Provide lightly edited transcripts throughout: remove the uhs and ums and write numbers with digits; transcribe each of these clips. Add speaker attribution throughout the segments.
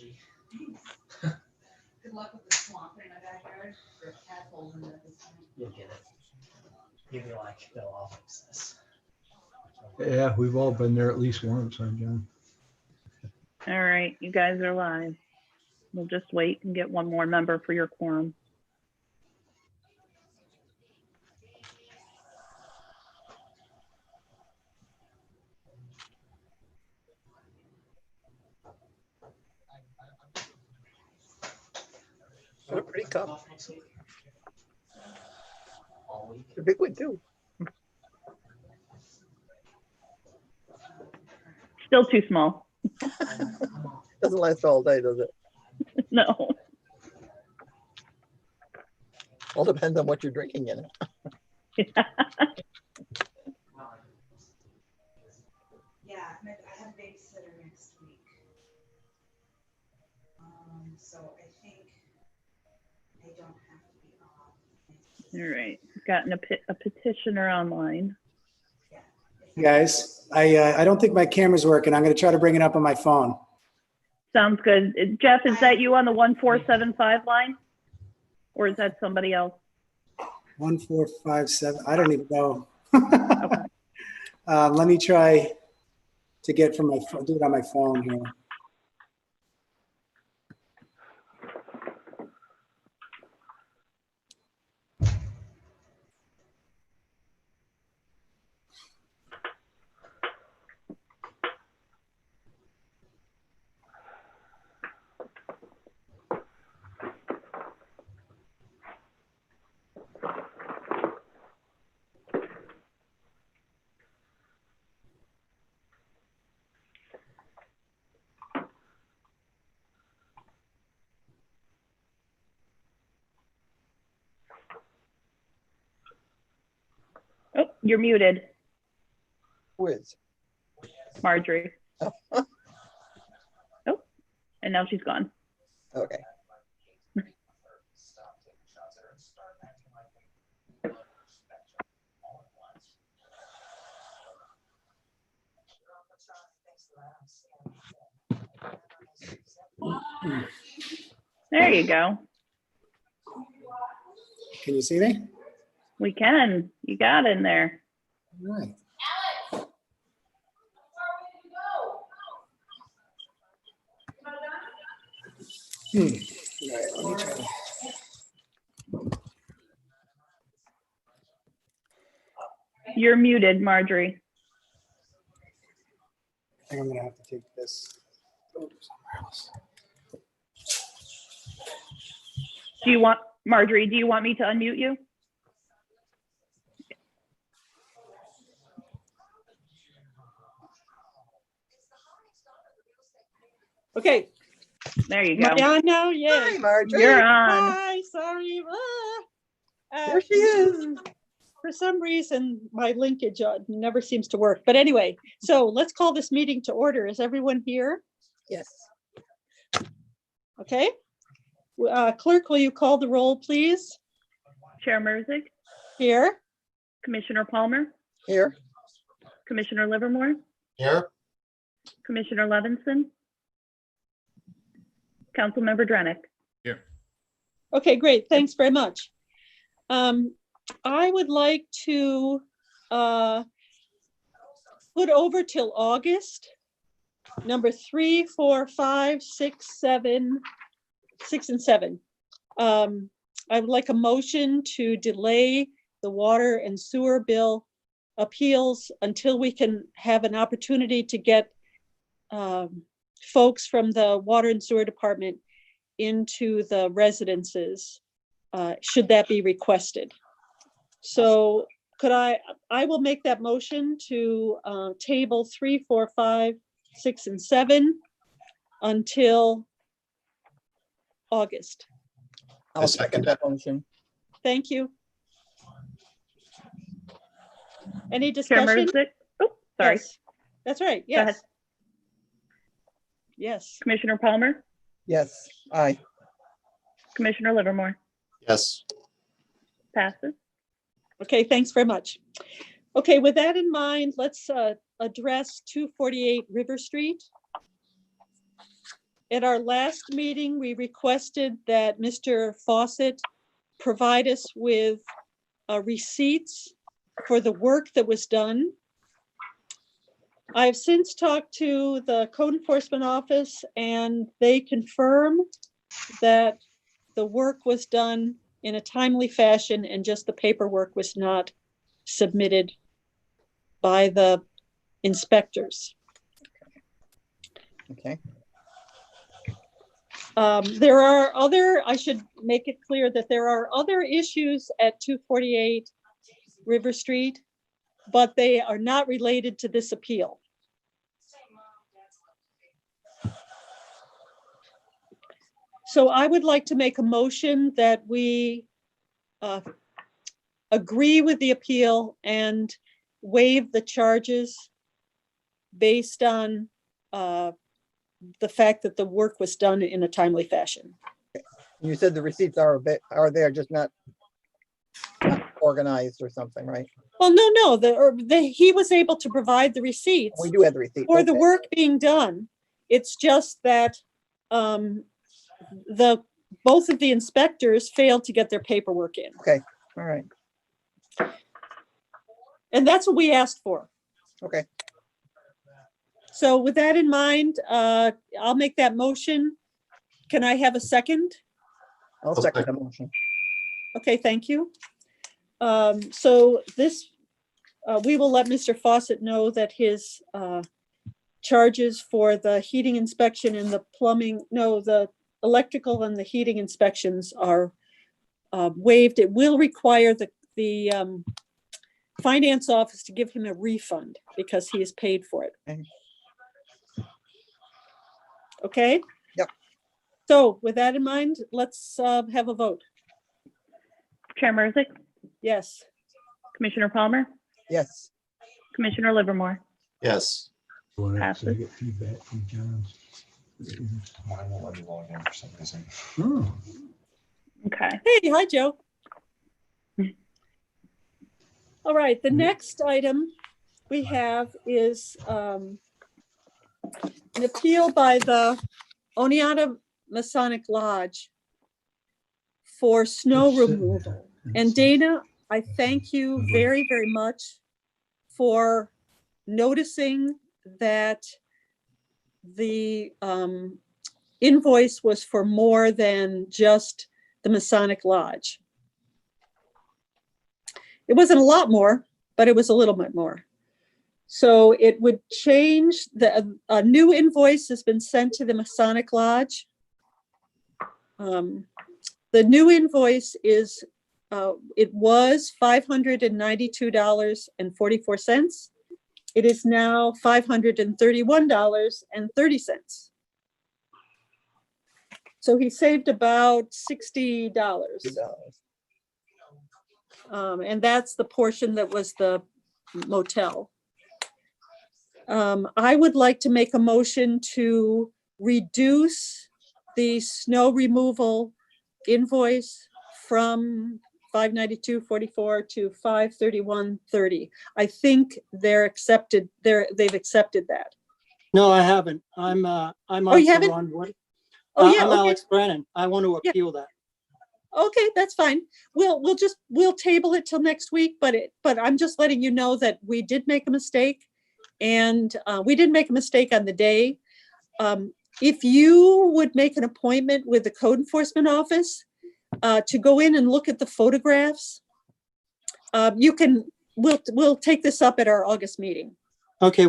Speaker 1: algae.
Speaker 2: Good luck with the swamp in my backyard. There's tadpoles in it this time.
Speaker 1: You'll get it. You'll be like, Bill, I'll fix this.
Speaker 3: Yeah, we've all been there at least once, huh, John?
Speaker 4: All right, you guys are live. We'll just wait and get one more member for your quorum.
Speaker 5: What a pretty cup.
Speaker 1: Off next week. All week.
Speaker 5: A big one too.
Speaker 4: Still too small.
Speaker 5: Doesn't last all day, does it?
Speaker 4: No.
Speaker 5: All depends on what you're drinking in it.
Speaker 2: Yeah, I have a babysitter next week. So I think I don't have to be off.
Speaker 4: All right, gotten a petitioner online.
Speaker 6: Guys, I don't think my camera's working. I'm going to try to bring it up on my phone.
Speaker 4: Sounds good. Jeff, is that you on the 1475 line? Or is that somebody else?
Speaker 6: 1457. I don't even know. Let me try to get from my phone, do it on my phone here.
Speaker 4: Oh, you're muted,
Speaker 5: Whiz.
Speaker 4: Marjorie. Oh, and now she's gone.
Speaker 5: Okay.
Speaker 4: There you go.
Speaker 6: Can you see me?
Speaker 4: We can. You got in there.
Speaker 6: All right. All right, let me try.
Speaker 4: You're muted, Marjorie.
Speaker 6: I think I'm going to have to take this over somewhere else.
Speaker 4: Marjorie, do you want me to unmute you?
Speaker 7: Okay,
Speaker 4: There you
Speaker 7: am
Speaker 4: go.
Speaker 7: I on now? Yeah.
Speaker 5: Hi, Marjorie.
Speaker 4: You're on.
Speaker 7: Hi, sorry.
Speaker 5: There she is.
Speaker 7: For some reason, my linkage never seems to work. But anyway, so let's call this meeting to order. Is everyone here?
Speaker 5: Yes.
Speaker 7: Okay. Clerk, will you call the roll, please?
Speaker 4: Chair Merzick,
Speaker 7: Here.
Speaker 4: Commissioner Palmer,
Speaker 5: Here.
Speaker 4: Commissioner Livermore,
Speaker 8: Here.
Speaker 4: Commissioner Levinson, Councilmember Drenick.
Speaker 7: Okay, great. Thanks very much. I would like to put over till August, number 3, 4, 5, 6, 7, 6, and 7. I would like a motion to delay the water and sewer bill appeals until we can have an opportunity to get folks from the water and sewer department into the residences, should that be requested. So could I will make that motion to table 3, 4, 5, 6, and 7 until August.
Speaker 5: I'll second that motion.
Speaker 7: Thank you. Any
Speaker 4: Chair
Speaker 7: discussion?
Speaker 4: Merzick, oh, sorry.
Speaker 7: Yes. That's right,
Speaker 4: Go ahead.
Speaker 7: yes. Yes,
Speaker 4: Commissioner Palmer,
Speaker 5: Yes. Aye.
Speaker 4: Commissioner Livermore,
Speaker 8: Yes.
Speaker 4: passes.
Speaker 7: okay, thanks very much. Okay, with that in mind, let's address 248 River Street. At our last meeting, we requested that Mr. Fawcett provide us with receipts for the work that was done. I've since talked to the code enforcement office and they confirm that the work was done in a timely fashion and just the paperwork was not submitted by the inspectors.
Speaker 5: Okay.
Speaker 7: There are other, I should make it clear that there are other issues at 248 River Street, but they are not related to this appeal. So I would like to make a motion that we agree with the appeal and waive the charges based on the fact that the work was done in a timely fashion.
Speaker 5: You said the receipts are are there, just not organized or something, right?
Speaker 7: Well, no, he was able to provide the receipts
Speaker 5: We do have the receipts.
Speaker 7: for the
Speaker 5: okay.
Speaker 7: work being done. It's just that both of the inspectors failed to get their paperwork in.
Speaker 5: Okay, all right,
Speaker 7: And that's what we asked for.
Speaker 5: okay.
Speaker 7: So with that in mind, I'll make that motion. Can I have a second?
Speaker 5: I'll second the motion.
Speaker 7: Okay, thank you. So this, we will let Mr. Fawcett know that his charges for the heating inspection and the plumbing, no, the electrical and the heating inspections are waived. It will require the finance office to give him a refund because he has paid for it.
Speaker 5: Okay.
Speaker 7: Okay?
Speaker 5: Yep.
Speaker 7: So with that in mind, let's have a vote.
Speaker 4: Chair Merzick,
Speaker 7: Yes.
Speaker 4: Commissioner Palmer,
Speaker 5: Yes,
Speaker 4: Commissioner Livermore.
Speaker 8: Yes.
Speaker 3: Well, I
Speaker 4: Passes.
Speaker 3: get feedback from John.
Speaker 8: Mine won't let me log in for some reason.
Speaker 3: Oh,
Speaker 4: Okay.
Speaker 7: Hey, hi, Joe. All right, the next item we have is an appeal by the Oneonta Masonic Lodge for snow
Speaker 3: Just sitting
Speaker 7: removal.
Speaker 3: there.
Speaker 7: And Dana, I thank you very, very much for noticing that the invoice was for more than just the Masonic Lodge. It wasn't a lot more, but it was a little bit more. So it would change, a new invoice has been sent to the Masonic Lodge. The new invoice is, it was $592.44. It is now $531.30. So he saved about $60. And that's the portion that was the motel. I would like to make a motion to reduce the snow removal invoice from $592.44 to $531.30. I think they've accepted that.
Speaker 9: No, I haven't. I'm
Speaker 7: Oh,
Speaker 9: on
Speaker 7: you haven't?
Speaker 9: Ron Wood.
Speaker 7: Oh, yeah,
Speaker 9: I'm
Speaker 7: okay.
Speaker 9: Alex Brennan. I want to
Speaker 7: Yeah.
Speaker 9: appeal that.
Speaker 7: Okay, that's fine. We'll table it till next week, but I'm just letting you know that we did make a mistake. And we didn't make a mistake on the day. If you would make an appointment with the code enforcement office to go in and look at the photographs, we'll take this up at our August meeting.
Speaker 9: Okay,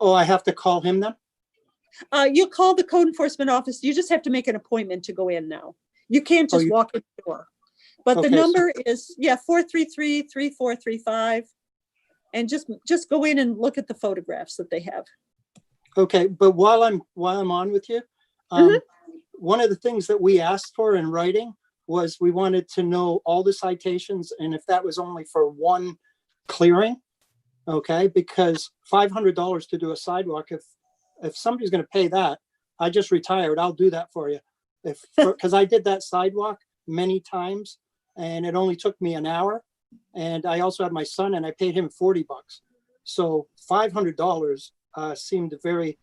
Speaker 9: I have to call him then?
Speaker 7: You call the code enforcement office. You just have to make an appointment to go in now. You can't just walk in the door. But the
Speaker 9: Okay, so-
Speaker 7: number is, 433-3435. And just go in and look at the photographs that they have.
Speaker 9: Okay, but while I'm on with you, one of the things that we asked for in writing was we wanted to know all the citations and if that was only for one clearing. Okay, because $500 to do a sidewalk, if somebody's going to pay that, I just retired, I'll do that for you. Because I did that sidewalk many times and it only took me an hour. And I also had my son and I paid him $40. So $500 seemed very,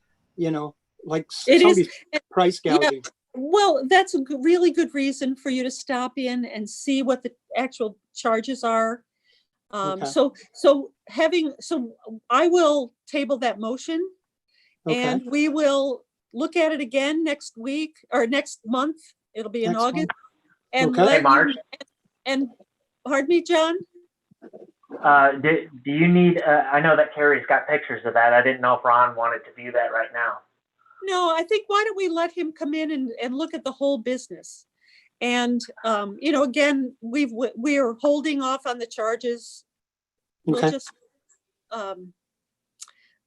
Speaker 9: like
Speaker 7: It is-
Speaker 9: somebody's price
Speaker 7: yeah.
Speaker 9: gouging.
Speaker 7: Well, that's a really good reason for you to stop in and see what the actual charges are.
Speaker 9: Okay.
Speaker 7: So I will table that motion
Speaker 9: Okay,
Speaker 7: and we will look at it again next week or next month. It'll be in
Speaker 9: Next month.
Speaker 7: August. And
Speaker 9: Okay.
Speaker 7: let
Speaker 1: Hey,
Speaker 7: you-
Speaker 1: Marge.
Speaker 7: And, pardon me, John?
Speaker 1: Do you need, I know that Carrie's got pictures of that. I didn't know if Ron wanted to view that right now.
Speaker 7: No, I think why don't we let him come in and look at the whole business? And, again, we're holding off on the charges. We'll
Speaker 9: Okay.
Speaker 7: just,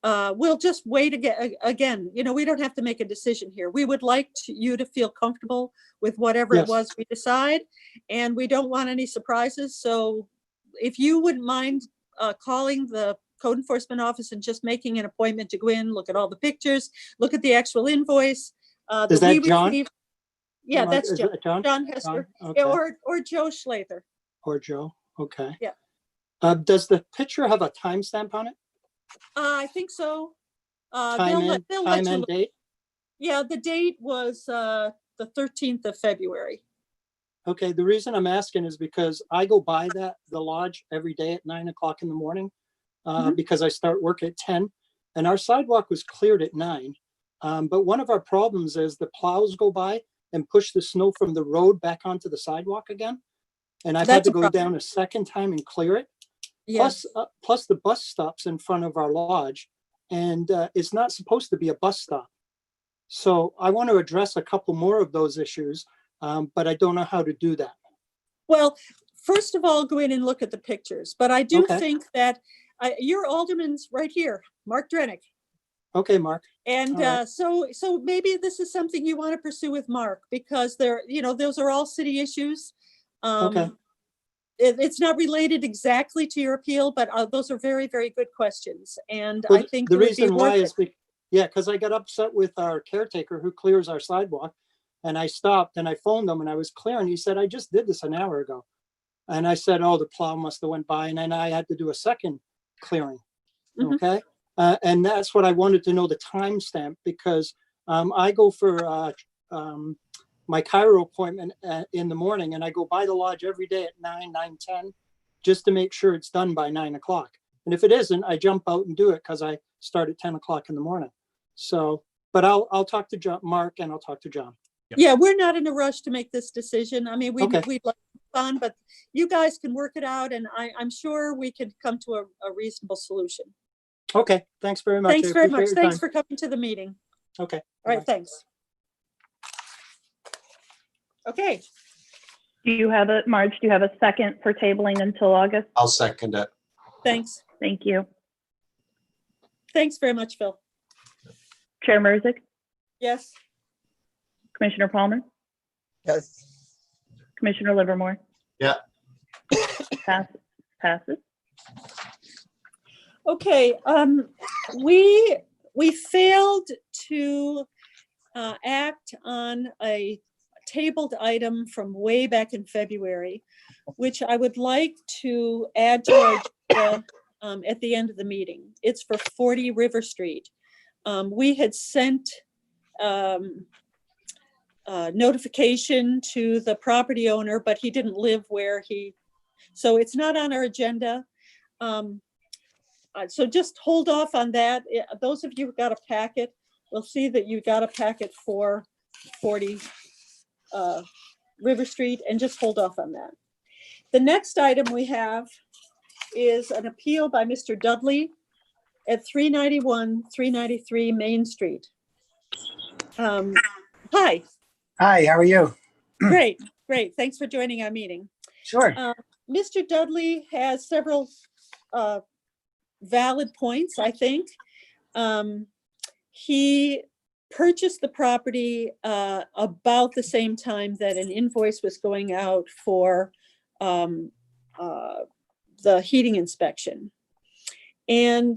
Speaker 7: we'll just wait again, we don't have to make a decision here. We would like you to feel comfortable with whatever it
Speaker 9: Yes.
Speaker 7: was we decide. And we don't want any surprises. So if you wouldn't mind calling the code enforcement office and just making an appointment to go in, look at all the pictures, look at the actual invoice.
Speaker 9: Is
Speaker 7: that we
Speaker 9: that John?
Speaker 7: received. Yeah,
Speaker 9: Mark,
Speaker 7: that's
Speaker 9: is
Speaker 7: John.
Speaker 9: it John?
Speaker 7: John Hester.
Speaker 9: John?
Speaker 7: Yeah,
Speaker 9: Okay.
Speaker 7: or Joe Schlather.
Speaker 9: Or Joe, okay.
Speaker 7: Yeah.
Speaker 9: Does the picture have a timestamp on it?
Speaker 7: I think so.
Speaker 9: Time
Speaker 7: They'll
Speaker 9: and,
Speaker 7: let
Speaker 9: time
Speaker 7: you
Speaker 9: and
Speaker 7: look.
Speaker 9: date?
Speaker 7: Yeah, the date was the 13th of February.
Speaker 9: Okay, the reason I'm asking is because I go by the lodge every day at 9 o'clock in the morning
Speaker 7: Mhm.
Speaker 9: because I start work at 10 and our sidewalk was cleared at 9. But one of our problems is the plows go by and push the snow from the road back onto the sidewalk again. And I've had
Speaker 7: That's
Speaker 9: to
Speaker 7: a
Speaker 9: go
Speaker 7: problem.
Speaker 9: down a second time and clear it.
Speaker 7: Yeah,
Speaker 9: Plus the bus stops in front of our lodge and it's not supposed to be a bus stop. So I want to address a couple more of those issues, but I don't know how to do that.
Speaker 7: well, first of all, go in and look at the pictures, but I do
Speaker 9: Okay.
Speaker 7: think that your alderman's right here, Mark Drenick.
Speaker 9: Okay, Mark.
Speaker 7: And
Speaker 9: All right.
Speaker 7: so maybe this is something you want to pursue with Mark because those are all city issues.
Speaker 9: Okay.
Speaker 7: It's not related exactly to your appeal, but those are very, very good questions. And
Speaker 9: Well,
Speaker 7: I think
Speaker 9: the
Speaker 7: it would be
Speaker 9: reason why
Speaker 7: worth
Speaker 9: is,
Speaker 7: it.
Speaker 9: because I got upset with our caretaker who clears our sidewalk. And I stopped and I phoned him and I was clearing. He said, I just did this an hour ago. And I said, oh, the plow must have went by. And then I had to do a second clearing.
Speaker 7: Mhm.
Speaker 9: Okay. And that's what I wanted to know, the timestamp, because I go for my chiro appointment in the morning and I go by the lodge every day at 9:10, just to make sure it's done by 9 o'clock. And if it isn't, I jump out and do it because I start at 10 o'clock in the morning. So, but I'll talk to Mark and I'll talk to John.
Speaker 7: Yeah, we're not in a rush to make this decision. I mean,
Speaker 9: Okay.
Speaker 7: we'd like fun, but you guys can work it out and I'm sure we could come to a reasonable solution.
Speaker 9: Okay, thanks very much. I
Speaker 7: Thanks very much.
Speaker 9: appreciate your
Speaker 7: Thanks
Speaker 9: time.
Speaker 7: for coming to the meeting.
Speaker 9: Okay.
Speaker 7: All right,
Speaker 9: bye.
Speaker 7: thanks. Okay,
Speaker 4: Marge, do you have a second for tabling until August?
Speaker 8: I'll second it.
Speaker 7: thanks.
Speaker 4: Thank you.
Speaker 7: Thanks very much, Phil.
Speaker 4: Chair Merzick,
Speaker 7: Yes,
Speaker 4: Commissioner Palmer,
Speaker 5: Yes.
Speaker 4: Commissioner Livermore.
Speaker 8: Yeah.
Speaker 4: Passes.
Speaker 7: okay, we failed to act on a tabled item from way back in February, which I would like to add to our agenda at the end of the meeting. It's for 40 River Street. We had sent notification to the property owner, but he didn't live where so it's not on our agenda. So just hold off on that. Those of you who got a packet, will see that you got a packet for 40 River Street, and just hold off on that. The next item we have is an appeal by Mr. Dudley at 391, 393 Main Street. Hi,
Speaker 6: Hi, how are you?
Speaker 7: great. Thanks for joining our meeting.
Speaker 6: Sure.
Speaker 7: Mr. Dudley has several valid points, I think. He purchased the property about the same time that an invoice was going out for the heating inspection. And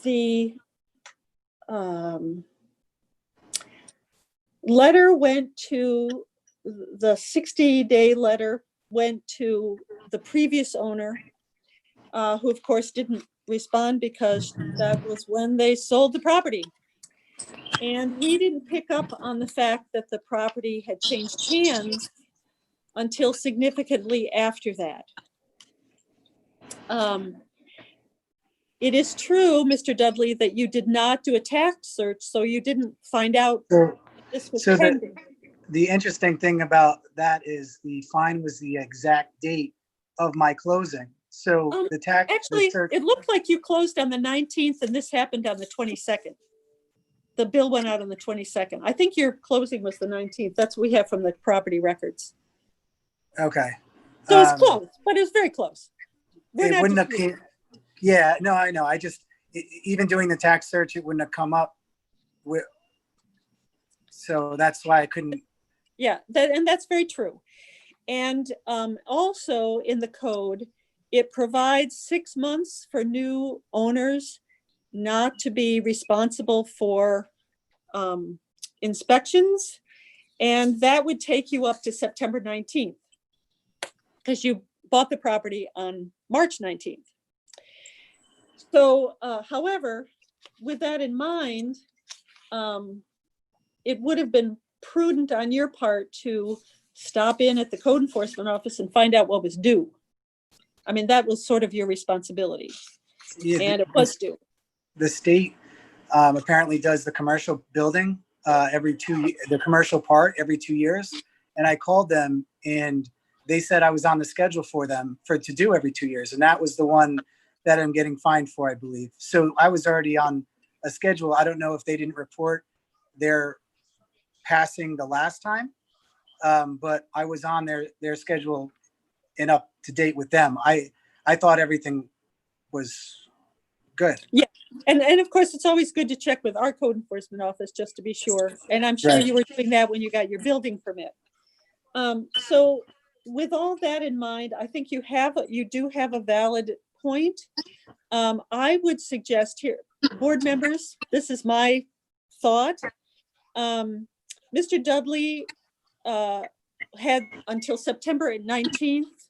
Speaker 7: the letter went to, the 60-day letter went to the previous owner, who of course didn't respond because that was when they sold the property. And we didn't pick up on the fact that the property had changed hands until significantly after that. It is true, Mr. Dudley, that you did not do a tax search, so you didn't find out
Speaker 6: So,
Speaker 7: this was
Speaker 6: so
Speaker 7: pending.
Speaker 6: the interesting thing about that is the fine was the exact date of my closing. So the tax. the
Speaker 7: Actually,
Speaker 6: search-
Speaker 7: it looked like you closed on the 19th and this happened on the 22nd. The bill went out on the 22nd. I think your closing was the 19th. That's what we have from the property records.
Speaker 6: Okay.
Speaker 7: So it's
Speaker 6: Um,
Speaker 7: close, but it was very close. We're
Speaker 6: It
Speaker 7: not
Speaker 6: wouldn't have
Speaker 7: disputing.
Speaker 6: came, yeah, no, I know. I just, even doing the tax search, it wouldn't have come up with, so that's why I couldn't,
Speaker 7: Yeah, and that's very true. And also in the code, it provides 6 months for new owners not to be responsible for inspections. And that would take you up to September 19th because you bought the property on March 19th. So, however, with that in mind, it would have been prudent on your part to stop in at the code enforcement office and find out what was due. I mean, that was sort of your responsibility,
Speaker 6: yeah,
Speaker 7: and it was due.
Speaker 6: the state apparently does the commercial building the commercial part every 2 years. And I called them and they said I was on the schedule for them to do every 2 years. And that was the one that I'm getting fined for, I believe. So I was already on a schedule. I don't know if they didn't report their passing the last time, but I was on their schedule and up to date with them. I thought everything was good.
Speaker 7: And of course, it's always good to check with our code enforcement office just to be sure. And I'm sure
Speaker 6: Right.
Speaker 7: you were doing that when you got your building permit. So with all that in mind, I think you do have a valid point. I would suggest here, board members, this is my thought. Mr. Dudley had until September 19th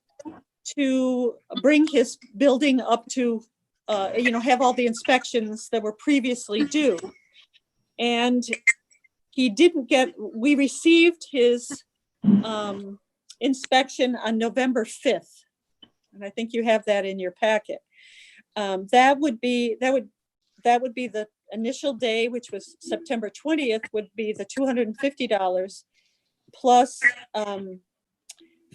Speaker 7: to bring his building up to have all the inspections that were previously due. And we received his inspection on November 5th. And I think you have that in your packet. That would be the initial day, which was September 20th, would be the $250 plus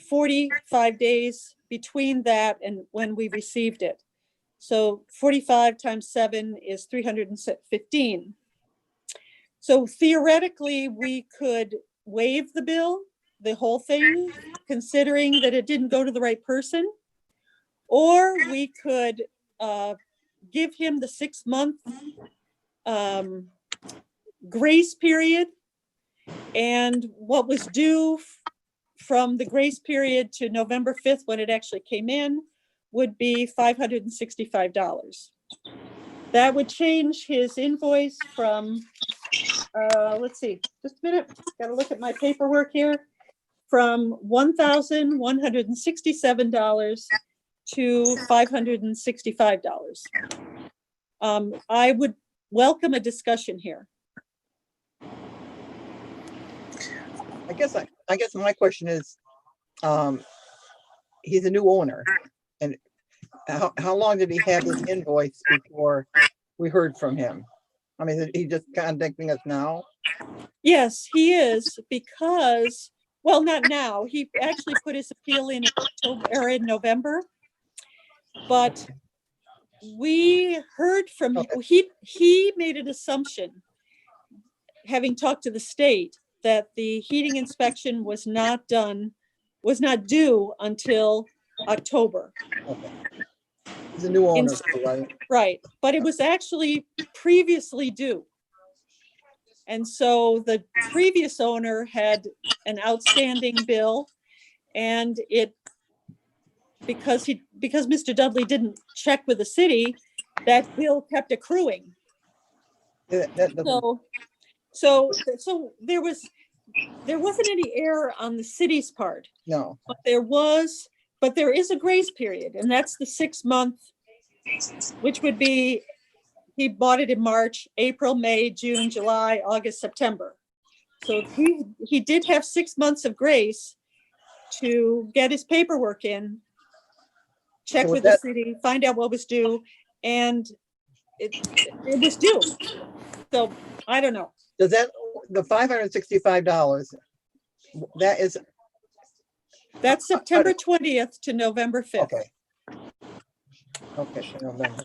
Speaker 7: 45 days between that and when we received it. So 45 times 7 is 315. So theoretically, we could waive the bill, the whole thing, considering that it didn't go to the right person. Or we could give him the 6-month grace period. And what was due from the grace period to November 5th, when it actually came in, would be $565. That would change his invoice from, let's see, just a minute, gotta look at my paperwork here, from $1,167 to $565. I would welcome a discussion here.
Speaker 5: I guess my question is, he's a new owner, and how long did he have this invoice before we heard from him? I mean, is he just contacting us now?
Speaker 7: Yes, he is, because, well, not now. He actually put his appeal in October or in November. But we heard from, he made an assumption, having talked to the state, that the heating inspection was not due until October.
Speaker 5: Okay. He's a new owner, right?
Speaker 7: Right, but it was actually previously due. And so the previous owner had an outstanding bill, and because Mr. Dudley didn't check with the city, that bill kept accruing.
Speaker 5: That doesn't-
Speaker 7: So there wasn't any error on the city's part,
Speaker 5: No,
Speaker 7: but there is a grace period, and that's the 6-month which would be, he bought it in March, April, May, June, July, August, September. So he did have 6 months of grace to get his paperwork in, check
Speaker 5: So
Speaker 7: with
Speaker 5: with
Speaker 7: the city, find out what was due, and it was due. So I don't know.
Speaker 5: Does that, the $565, that is,
Speaker 7: That's September 20th to November 5th.
Speaker 5: okay. Okay, so November.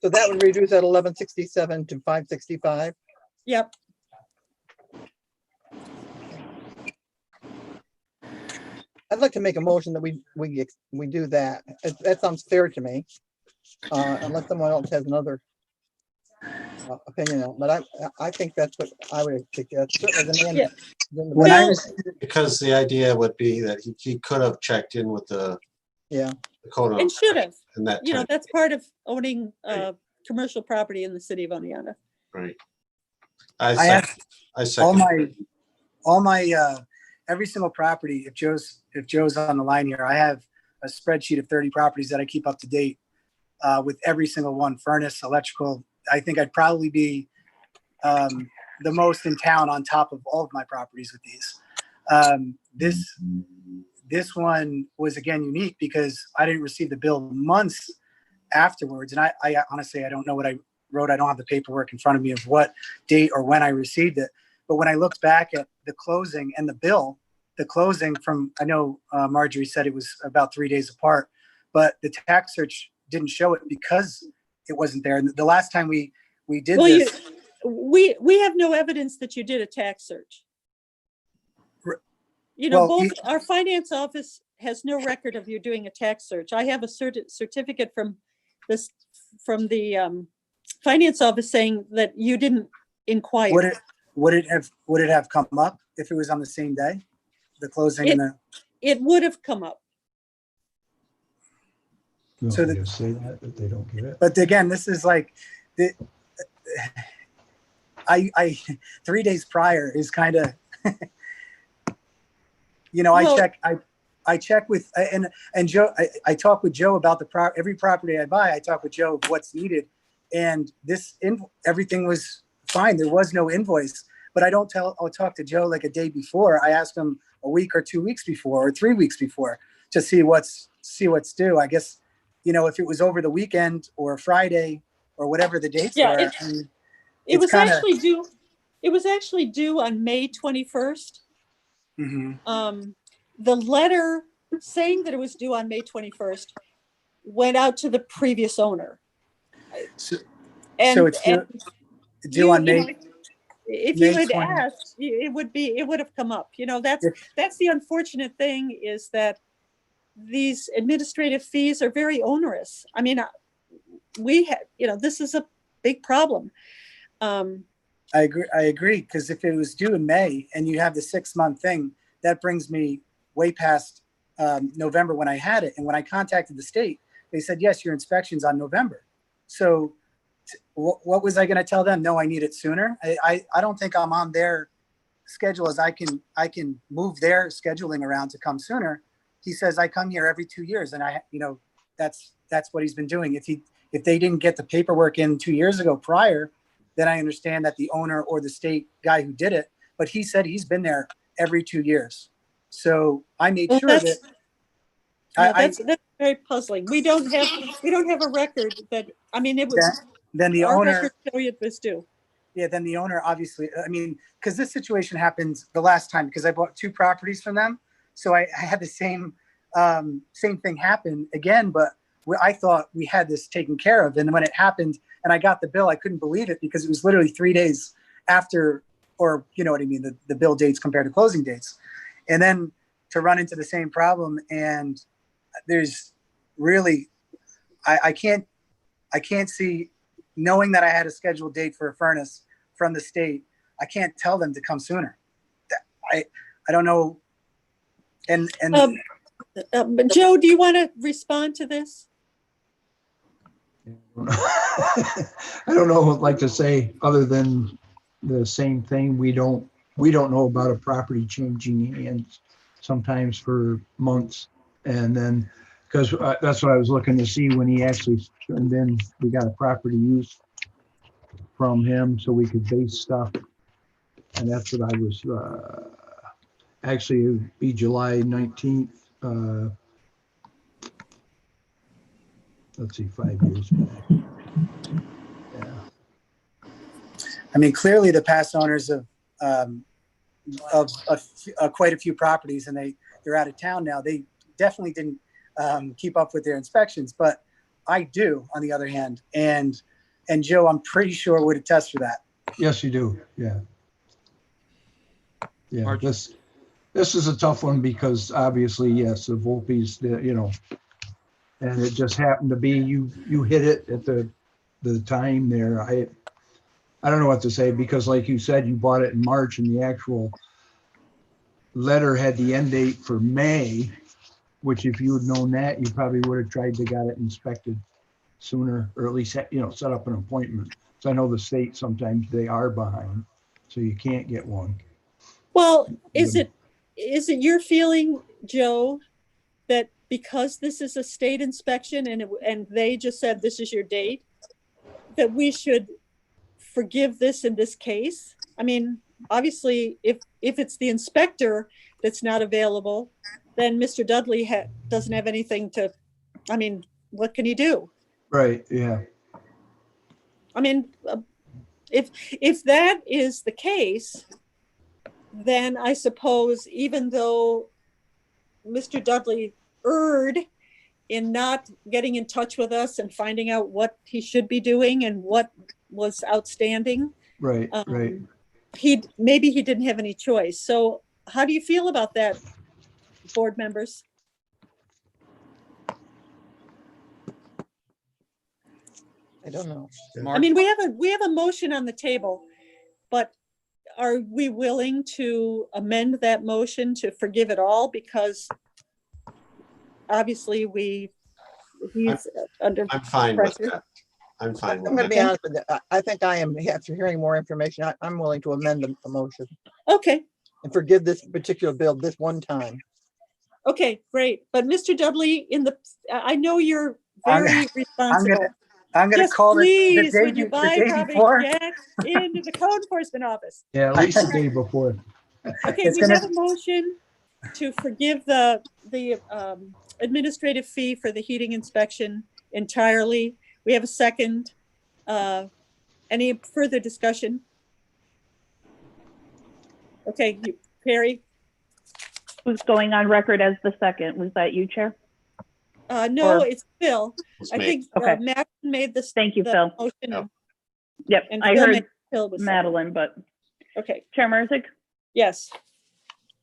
Speaker 5: So that would reduce that 1167 to 565.
Speaker 7: Yep.
Speaker 5: I'd like to make a motion that we do that. That sounds fair to me. Unless someone else has another opinion on it. But I think that's what I would suggest. Certainly the man
Speaker 7: Yeah.
Speaker 5: doing the
Speaker 6: When I
Speaker 7: Well-
Speaker 5: best.
Speaker 6: received
Speaker 8: Because the idea would be that he could have checked in with the
Speaker 5: Yeah,
Speaker 8: code
Speaker 7: And should have,
Speaker 8: in that
Speaker 7: you know,
Speaker 8: time,
Speaker 7: that's part of owning commercial property in the city of Oneonta.
Speaker 8: right?
Speaker 6: I
Speaker 8: I
Speaker 6: have
Speaker 8: second.
Speaker 6: all my every single property, if Joe's on the line here, I have a spreadsheet of 30 properties that I keep up to date with every single one, furnace, electrical. I think I'd probably be the most in town on top of all of my properties with these. This one was again unique because I didn't receive the bill months afterwards. And I honestly, I don't know what I wrote. I don't have the paperwork in front of me of what date or when I received it. But when I looked back at the closing and the bill, the closing from, I know Marjorie said it was about 3 days apart, but the tax search didn't show it because it wasn't there. And the last time we did
Speaker 7: Well,
Speaker 6: this,
Speaker 7: we have no evidence that you did a tax search. You know,
Speaker 6: Well,
Speaker 7: both our finance office has no record of you doing a tax search. I have a certificate from the finance office saying that you didn't inquire.
Speaker 6: would it have come up if it was on the same day? The closing and the,
Speaker 7: It would have come up.
Speaker 3: You
Speaker 6: So
Speaker 3: want
Speaker 6: the-
Speaker 3: me to say that they don't get it?
Speaker 6: but again, this is like, I 3 days prior is kind of, you know,
Speaker 7: Well-
Speaker 6: I check with, and Joe, I talk with Joe about every property I buy, I talk with Joe of what's needed. And everything was fine. There was no invoice, but I'll talk to Joe like a day before. I asked him a week or 2 weeks before, or 3 weeks before to see what's due. I guess, you know, if it was over the weekend or Friday or whatever the dates
Speaker 7: Yeah,
Speaker 6: were.
Speaker 7: it-
Speaker 6: I mean,
Speaker 7: It
Speaker 6: It's
Speaker 7: was
Speaker 6: kinda-
Speaker 7: actually due. It was actually due on May 21st.
Speaker 6: mhm.
Speaker 7: The letter saying that it was due on May 21st went out to the previous owner.
Speaker 6: So
Speaker 7: And,
Speaker 6: so it's
Speaker 7: and
Speaker 6: due on
Speaker 7: you know,
Speaker 6: May.
Speaker 7: if
Speaker 6: May
Speaker 7: you had
Speaker 6: 20.
Speaker 7: asked, it would have come up. You know,
Speaker 6: Yeah.
Speaker 7: that's the unfortunate thing, is that these administrative fees are very onerous. I mean, we had, you know, this is a big problem.
Speaker 6: I agree, because if it was due in May and you have the 6 month thing, that brings me way past November when I had it. And when I contacted the state, they said, yes, your inspection's on November. So what was I going to tell them? No, I need it sooner. I don't think I'm on their schedule as I can move their scheduling around to come sooner. He says I come here every 2 years, and that's what he's been doing. If they didn't get the paperwork in 2 years ago prior, then I understand that the owner or the state guy who did it, but he said he's been there every 2 years. So I made
Speaker 7: Well,
Speaker 6: sure
Speaker 7: that's-
Speaker 6: that
Speaker 7: That's very puzzling. We don't have a record that, I mean, it was,
Speaker 6: then the
Speaker 7: our
Speaker 6: owner,
Speaker 7: record show you it was due.
Speaker 6: yeah, then the owner obviously, I mean, because this situation happened the last time, because I bought 2 properties from them. So I had the same thing happen again, but I thought we had this taken care of. And when it happened and I got the bill, I couldn't believe it, because it was literally 3 days after, or you know what I mean, the bill dates compared to closing dates. And then to run into the same problem, and there's really, I can't see, knowing that I had a scheduled date for a furnace from the state, I can't tell them to come sooner. I don't know. And
Speaker 7: But Joe, do you want to respond to this?
Speaker 3: I don't know what I'd like to say other than the same thing. We don't know about a property changing hands sometimes for months, and then Because that's what I was looking to see when he actually, and then we got a property use from him so we could base stuff. And that's what I was, actually, it would be July 19th. Let's see, 5 years back. Yeah,
Speaker 6: I mean, clearly the past owners of quite a few properties, and they're out of town now. They definitely didn't keep up with their inspections, but I do, on the other hand. And Joe, I'm pretty sure would attest for that.
Speaker 3: yes, you do, yeah. Yeah,
Speaker 10: Mark.
Speaker 3: this is a tough one because obviously, yes, the Volpe's, you know, and it just happened to be, you hit it at the time there. I don't know what to say because like you said, you bought it in March and the actual letter had the end date for May, which if you had known that, you probably would have tried to got it inspected sooner, or at least, you know, set up an appointment. So I know the state, sometimes they are behind, so you can't get one.
Speaker 7: Well, is it your feeling, Joe, that because this is a state inspection and they just said this is your date, that we should forgive this in this case? I mean, obviously, if it's the inspector that's not available, then Mr. Dudley doesn't have anything to, I mean, what can he do?
Speaker 3: Right, yeah.
Speaker 7: I mean, if that is the case, then I suppose even though Mr. Dudley erred in not getting in touch with us and finding out what he should be doing and what was outstanding,
Speaker 3: Right, right.
Speaker 7: Maybe he didn't have any choice. So how do you feel about that, board members?
Speaker 5: I don't know.
Speaker 7: I mean, we have a motion on the table, but are we willing to amend that motion to forgive it all? Because obviously he's under
Speaker 10: I'm fine with
Speaker 7: pressure.
Speaker 10: that. I'm fine
Speaker 5: I'm
Speaker 10: with
Speaker 5: going to
Speaker 10: that.
Speaker 5: be honest with you. I think I am, after hearing more information, I'm willing to amend the motion
Speaker 7: Okay,
Speaker 5: and forgive this particular bill this one time.
Speaker 7: okay, great. But Mr. Dudley, I know you're
Speaker 6: I'm
Speaker 7: very responsible.
Speaker 6: I'm gonna
Speaker 7: Just
Speaker 6: call
Speaker 7: please,
Speaker 6: the
Speaker 7: would you
Speaker 6: day
Speaker 7: probably
Speaker 6: before.
Speaker 7: get into the code enforcement office?
Speaker 3: Yeah, at least the day before.
Speaker 7: Okay,
Speaker 6: It's
Speaker 7: we
Speaker 6: gonna-
Speaker 7: have a motion to forgive the administrative fee for the heating inspection entirely. We have a second. Any further discussion? Okay, Perry?
Speaker 4: Who's going on record as the second? Was that you, Chair?
Speaker 7: No,
Speaker 4: Or-
Speaker 7: it's Phil.
Speaker 10: It's
Speaker 7: I
Speaker 10: me.
Speaker 7: think
Speaker 4: Okay.
Speaker 7: Matt made this.
Speaker 4: Thank you,
Speaker 7: the
Speaker 4: Phil.
Speaker 7: motion,
Speaker 10: Yep.
Speaker 4: Yep,
Speaker 7: and
Speaker 4: I
Speaker 7: Phil
Speaker 4: heard
Speaker 7: made- Phil was second.
Speaker 4: Madeline, but
Speaker 7: Okay,
Speaker 4: Chair Marzick,
Speaker 7: yes.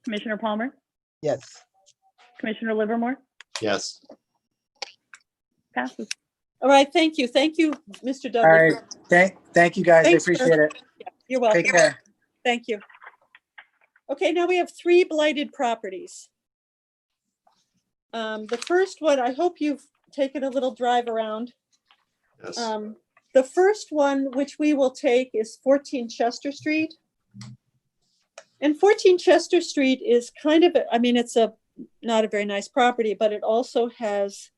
Speaker 4: Commissioner Palmer,
Speaker 5: Yes.
Speaker 4: Commissioner Livermore,
Speaker 10: Yes.
Speaker 4: passes.
Speaker 7: All right, thank you. Thank you, Mr.
Speaker 6: All
Speaker 7: Dudley.
Speaker 6: right, thank you guys.
Speaker 7: Thanks,
Speaker 6: I appreciate it.
Speaker 7: You're welcome.
Speaker 6: Take care.
Speaker 7: Thank you. Okay, now we have 3 blighted properties. The first one, I hope you've taken a little drive around.
Speaker 10: Yes.
Speaker 7: The first one, which we will take, is 14 Chester Street. And 14 Chester Street is kind of, I mean, it's not a very nice property, but it also has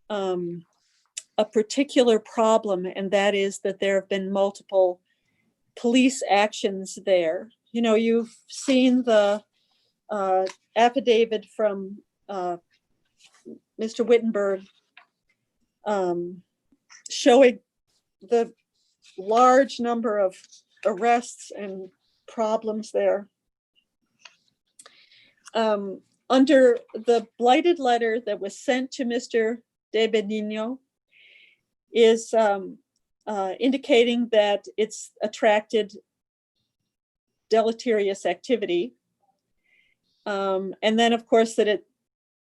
Speaker 7: a particular problem, and that is that there have been multiple police actions there. You know, you've seen the affidavit from Mr. Wittenberg showing the large number of arrests and problems there. Under the blighted letter that was sent to Mr. De Benigno is indicating that it's attracted deleterious activity. And then, of course, that it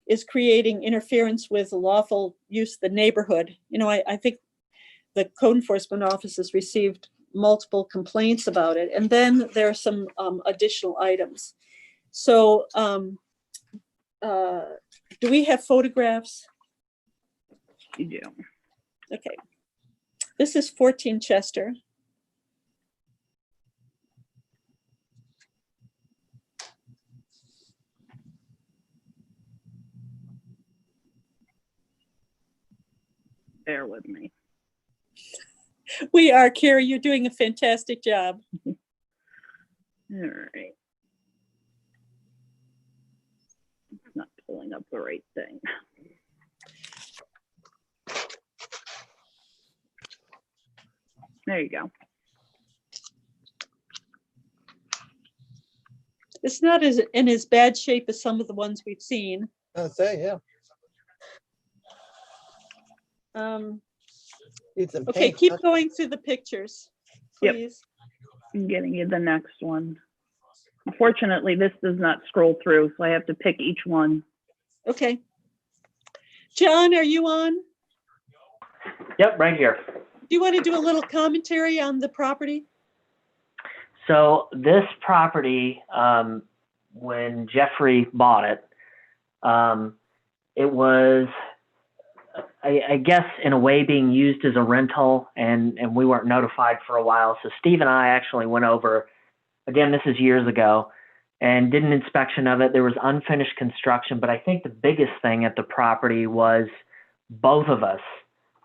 Speaker 7: is creating interference with the lawful use of the neighborhood. You know, I think the code enforcement office has received multiple complaints about it. And then there are some additional items. So do we have photographs?
Speaker 4: You do.
Speaker 7: Okay. This is 14 Chester.
Speaker 4: Bear with me.
Speaker 7: We are, Carrie. You're doing a fantastic job.
Speaker 4: All right. It's not pulling up the right thing. There you go.
Speaker 7: It's not as in as bad shape as some of the ones we've seen.
Speaker 5: I'd say, yeah. Need some
Speaker 7: Okay,
Speaker 5: paint,
Speaker 7: keep
Speaker 5: huh?
Speaker 7: going through the pictures,
Speaker 4: Yep.
Speaker 7: please.
Speaker 4: I'm getting you the next one. Unfortunately, this does not scroll through, so I have to pick each one.
Speaker 7: Okay. John, are you on? Do
Speaker 1: Yep, right here.
Speaker 7: you want to do a little commentary on the property?
Speaker 1: So this property, when Jeffrey bought it, it was, I guess, in a way being used as a rental, and we weren't notified for a while. So Steve and I actually went over, again, this is years ago, and did an inspection of it. There was unfinished construction, but I think the biggest thing at the property was both of us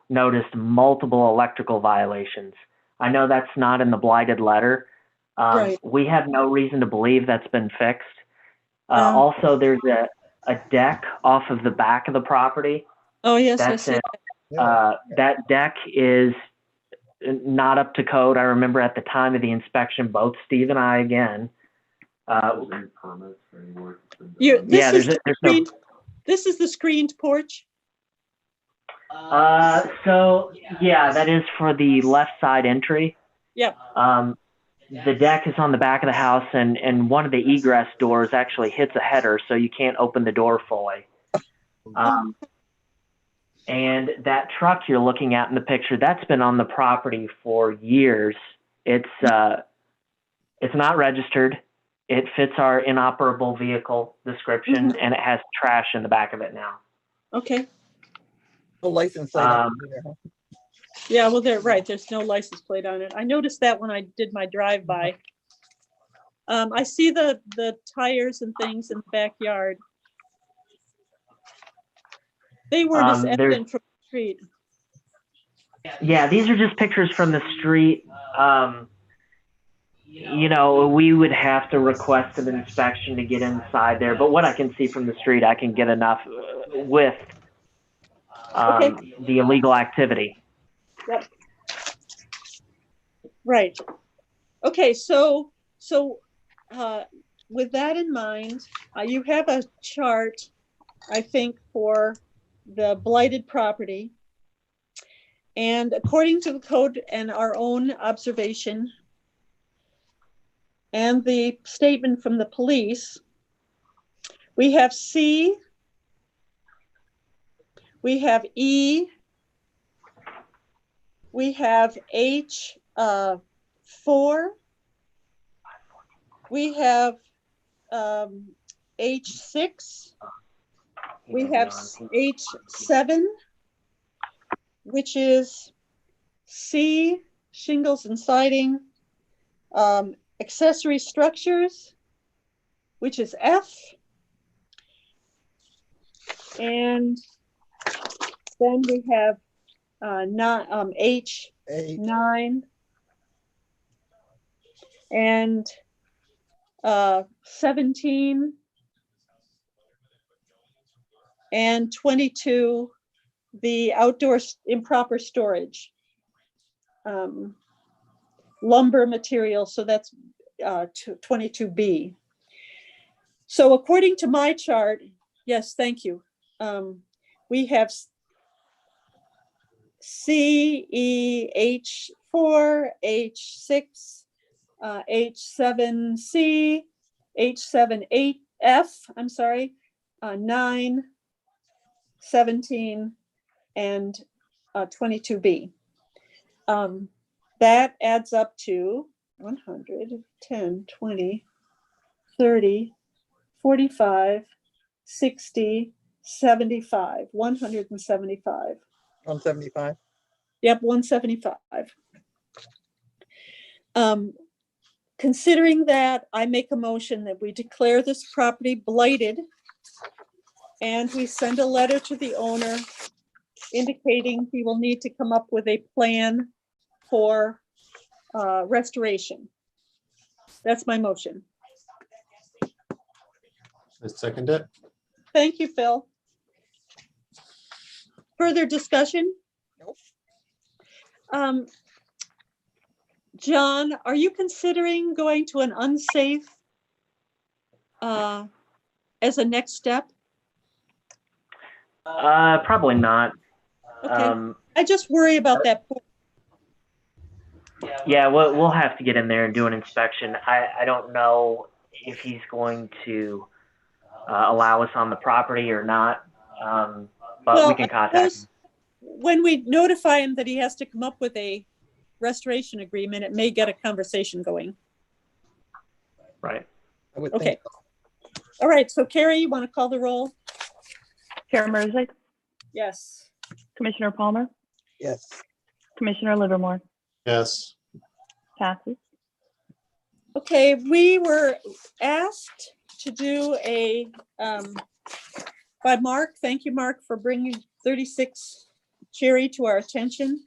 Speaker 1: noticed multiple electrical violations. I know that's not in the blighted letter.
Speaker 7: Right.
Speaker 1: We have no reason to believe that's been fixed.
Speaker 7: Yeah.
Speaker 1: Also, there's a deck off of the back of the property.
Speaker 7: Oh, yes, I
Speaker 1: That's
Speaker 7: see.
Speaker 1: it. That deck is not up to code. I remember at the time of the inspection, both Steve and I, again,
Speaker 7: This
Speaker 1: yeah,
Speaker 7: is
Speaker 1: there's
Speaker 7: the
Speaker 1: no.
Speaker 7: screened, this is the screened porch.
Speaker 1: So yeah, that is for the left side entry.
Speaker 7: Yep.
Speaker 1: The deck is on the back of the house, and one of the egress doors actually hits a header, so you can't open the door fully. And that truck you're looking at in the picture, that's been on the property for years. It's not registered. It fits our inoperable vehicle description, and it has trash in the back of it now.
Speaker 7: Okay.
Speaker 5: No license plate on it, huh?
Speaker 7: Yeah, well, they're right. There's no license plate on it. I noticed that when I did my drive-by. I see the tires and things in the backyard. They weren't as evident from the street.
Speaker 1: Yeah, these are just pictures from the street. You know, we would have to request an inspection to get inside there, but what I can see from the street, I can get enough with the illegal activity.
Speaker 7: Yep. Right. Okay, so with that in mind, you have a chart, I think, for the blighted property. And according to the code and our own observation and the statement from the police, we have C, we have E, we have H4, we have H6, we have H7, which is C, shingles and siding, accessory structures, which is F, and then we have H9 and 17 and 22, the outdoor improper storage, lumber material, so that's 22B. So according to my chart, yes, thank you. We have C, E, H4, H6, H7C, H7F, I'm sorry, 9, 17, and 22B. That adds up to 100, 10, 20, 30, 45, 60, 75, 175.
Speaker 5: 175.
Speaker 7: Yep, 175. Considering that, I make a motion that we declare this property blighted, and we send a letter to the owner indicating he will need to come up with a plan for restoration. That's my motion.
Speaker 10: I second it.
Speaker 7: Thank you, Phil. Further discussion?
Speaker 5: Nope.
Speaker 7: John, are you considering going to an unsafe as a next step?
Speaker 1: Probably not.
Speaker 7: Okay. I just worry about that.
Speaker 1: Yeah, we'll have to get in there and do an inspection. I don't know if he's going to allow us on the property or not, but
Speaker 7: Well,
Speaker 1: we can
Speaker 7: I
Speaker 1: contact
Speaker 7: suppose
Speaker 1: him.
Speaker 7: when we notify him that he has to come up with a restoration agreement, it may get a conversation going.
Speaker 1: Right.
Speaker 5: I would
Speaker 7: Okay.
Speaker 5: think so.
Speaker 7: All right, so Carrie, you want to call the roll?
Speaker 4: Chair Marzak,
Speaker 7: Yes.
Speaker 4: Commissioner Palmer,
Speaker 5: Yes.
Speaker 4: Commissioner Livermore,
Speaker 10: Yes.
Speaker 4: passes.
Speaker 7: Okay, we were asked to do a, by Mark, thank you, Mark, for bringing 36 Cherry to our attention.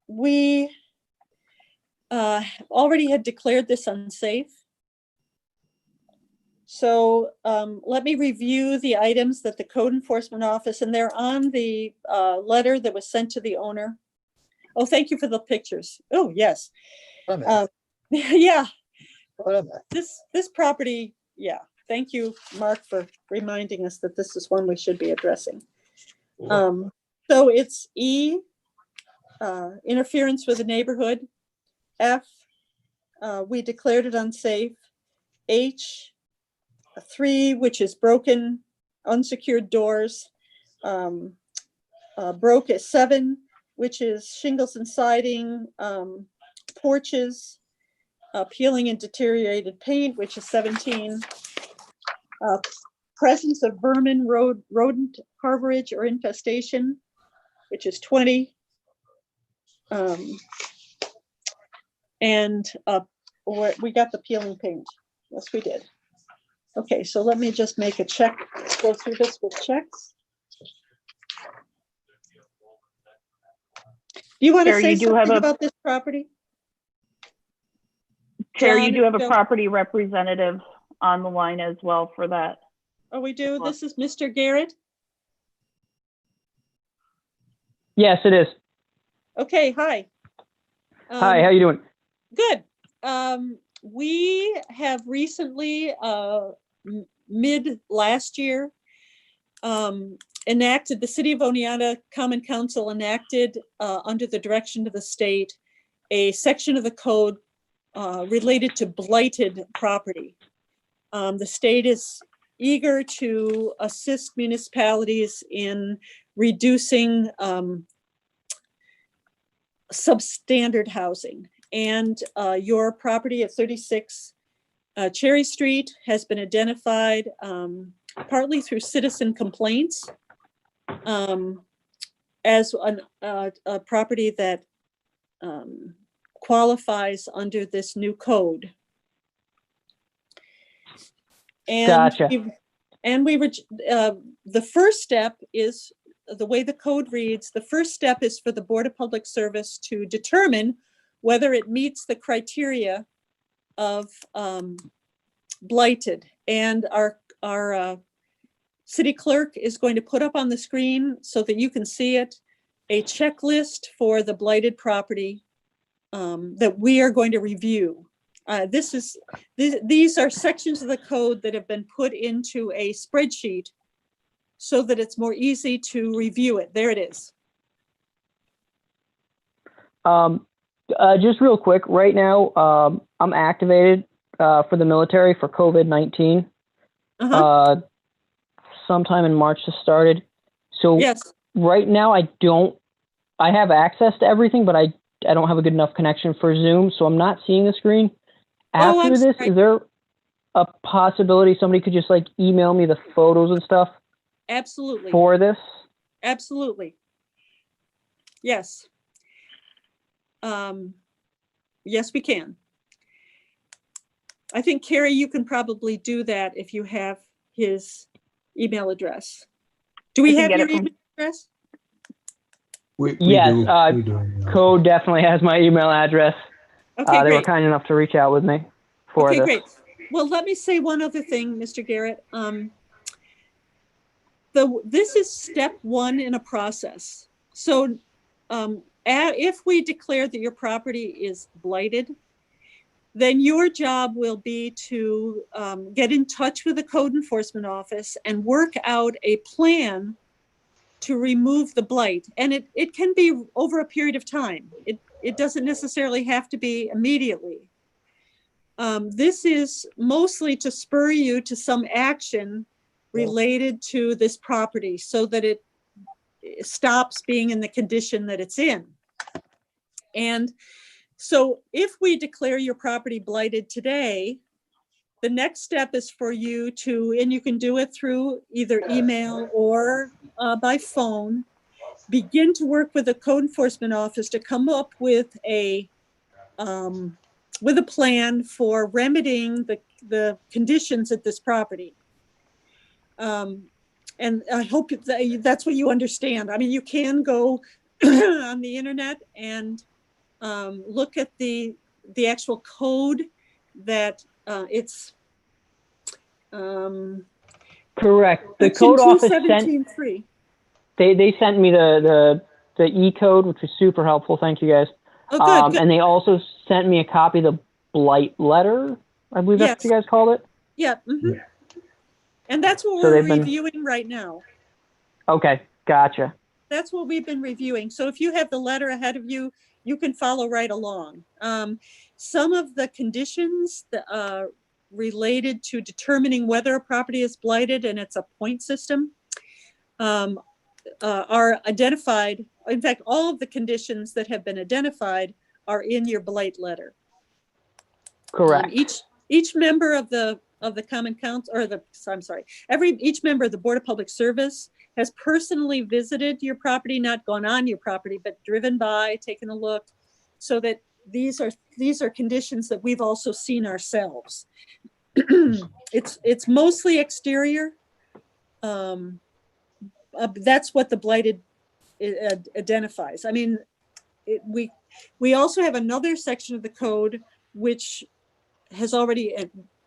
Speaker 7: We already had declared this unsafe. So let me review the items that the Code Enforcement Office, and they're on the letter that was sent to the owner. Oh, thank you for the pictures. Oh, yes.
Speaker 5: Wait a minute,
Speaker 7: Yeah,
Speaker 5: wait a minute.
Speaker 7: this property, yeah. Thank you, Mark, for reminding us that this is one we should be addressing. So it's E, interference with the neighborhood. F, we declared it unsafe. H, 3, which is broken, unsecured doors. Broke at 7, which is shingles and siding, porches, peeling and deteriorated paint, which is 17. Presence of vermin, rodent harborage or infestation, which is 20. And we got the peeling paint. Yes, we did. Okay, so let me just make a check, go through this with checks. Do you want to
Speaker 4: Chair,
Speaker 7: say
Speaker 4: you do have
Speaker 7: something
Speaker 4: a-
Speaker 7: about this property?
Speaker 4: Chair, you
Speaker 7: John,
Speaker 4: do have a
Speaker 7: go.
Speaker 4: property representative on the line as well for that.
Speaker 7: Oh, we do? This is Mr. Garrett?
Speaker 11: Yes, it is.
Speaker 7: Okay, hi.
Speaker 11: Hi, how you doing?
Speaker 7: Good. We have recently, mid last year, enacted, the City of Oneonta Common Council enacted, under the direction of the state, a section of the code related to blighted property. The state is eager to assist municipalities in reducing substandard housing. And your property at 36 Cherry Street has been identified partly through citizen complaints as a property that qualifies under this new code. And
Speaker 11: Gotcha.
Speaker 7: the first step is, the way the code reads, the first step is for the Board of Public Service to determine whether it meets the criteria of blighted. And our city clerk is going to put up on the screen so that you can see it, a checklist for the blighted property that we are going to review. These are sections of the code that have been put into a spreadsheet so that it's more easy to review it. There it is.
Speaker 11: Just real quick, right now, I'm activated for the military for COVID-19. Sometime in March this started. So
Speaker 7: Yes.
Speaker 11: right now I have access to everything, but I don't have a good enough connection for Zoom, so I'm not seeing the screen.
Speaker 7: Oh,
Speaker 11: After
Speaker 7: I'm
Speaker 11: this,
Speaker 7: sorry.
Speaker 11: is there a possibility somebody could just like email me the photos and stuff
Speaker 7: Absolutely.
Speaker 11: for this?
Speaker 7: Absolutely. Yes. Yes, we can. I think, Carrie, you can probably do that if you have his email address. Do we
Speaker 4: I can
Speaker 7: have
Speaker 4: get
Speaker 7: your
Speaker 4: it from-
Speaker 7: email address?
Speaker 3: We
Speaker 11: Yes,
Speaker 3: we do. Yeah.
Speaker 11: Code definitely has my email address.
Speaker 7: Okay,
Speaker 11: They were
Speaker 7: great.
Speaker 11: kind enough to reach out with me for
Speaker 7: Okay,
Speaker 11: this.
Speaker 7: great. Well, let me say one other thing, Mr. Garrett. This is step one in a process. So if we declare that your property is blighted, then your job will be to get in touch with the code enforcement office and work out a plan to remove the blight. And it can be over a period of time. It doesn't necessarily have to be immediately. This is mostly to spur you to some action related to this property so that it stops being in the condition that it's in. And so if we declare your property blighted today, the next step is for you to, and you can do it through either email or by phone, begin to work with the code enforcement office to come up with a plan for remedying the conditions at this property. And I hope that's what you understand. I mean, you can go on the internet and look at the actual code that it's
Speaker 11: Correct. The
Speaker 7: section
Speaker 11: code office sent,
Speaker 7: 217.3.
Speaker 11: they sent me the E code, which was super helpful. Thank you guys.
Speaker 7: Oh, good, good.
Speaker 11: And they also sent me a copy of the blight letter. I believe that's what you guys called it.
Speaker 7: Yeah. Mhm. And that's what
Speaker 11: So
Speaker 7: we're
Speaker 11: they've been-
Speaker 7: reviewing right now.
Speaker 11: Okay, gotcha.
Speaker 7: That's what we've been reviewing. So if you have the letter ahead of you, you can follow right along. Some of the conditions that, related to determining whether a property is blighted, and it's a point system, are identified. In fact, all of the conditions that have been identified are in your blight letter.
Speaker 11: Correct.
Speaker 7: Each member of the Common Council, or each member of the Board of Public Service has personally visited your property, not gone on your property, but driven by, taken a look, so that these are conditions that we've also seen ourselves. It's mostly exterior. That's what the blighted identifies. I mean, we also have another section of the code which has already